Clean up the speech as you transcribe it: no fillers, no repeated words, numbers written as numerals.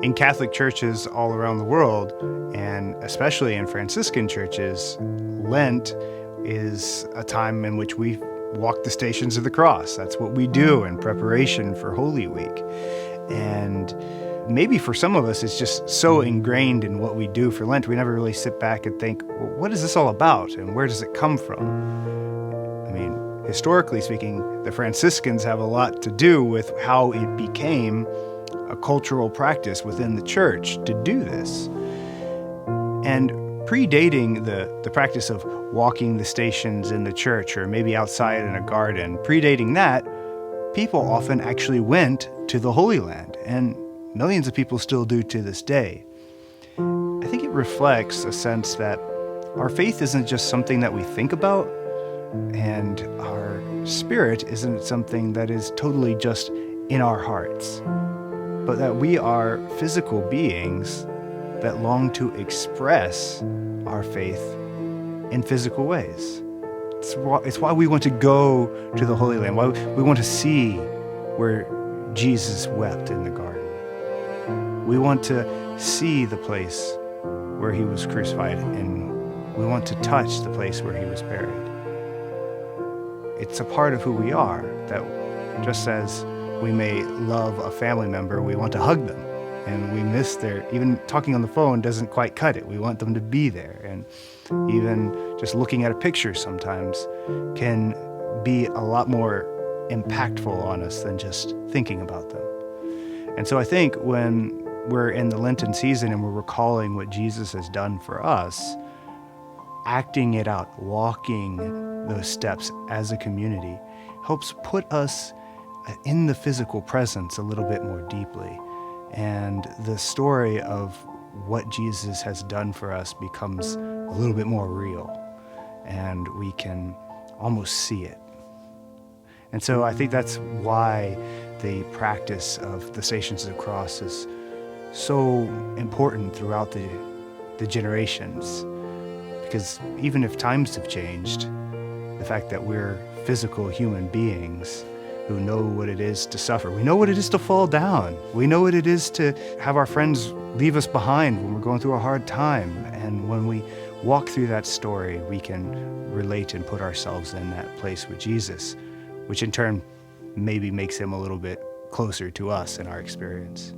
In Catholic churches all around the world, and especially in Franciscan churches, Lent is a time in which we walk the Stations of the Cross. That's what we do in preparation for Holy Week. And maybe for some of us, it's just so ingrained in what we do for Lent, we never really sit back and think, well, what is this all about and where does it come from? I mean, historically speaking, the Franciscans have a lot to do with how it became a cultural practice within the church to do this. And predating the practice of walking the stations in the church or maybe outside in a garden, predating that, people often actually went to the Holy Land, and millions of people still do to this day. I think it reflects a sense that our faith isn't just something that we think about, and our spirit isn't something that is totally just in our hearts, but that we are physical beings that long to express our faith in physical ways. It's why we want to go to the Holy Land, why we want to see where Jesus wept in the garden. We want to see the place where he was crucified, and we want to touch the place where he was buried. It's a part of who we are, that just as we may love a family member, we want to hug them, and we miss even talking on the phone doesn't quite cut it. We want them to be there, and even just looking at a picture sometimes can be a lot more impactful on us than just thinking about them. And so I think when we're in the Lenten season and we're recalling what Jesus has done for us, acting it out, walking those steps as a community, helps put us in the physical presence a little bit more deeply. And the story of what Jesus has done for us becomes a little bit more real, and we can almost see it. And so I think that's why the practice of the Stations of the Cross is so important throughout the generations. Because even if times have changed, the fact that we're physical human beings who know what it is to suffer, we know what it is to fall down, we know what it is to have our friends leave us behind when we're going through a hard time. And when we walk through that story, we can relate and put ourselves in that place with Jesus, which in turn maybe makes him a little bit closer to us in our experience.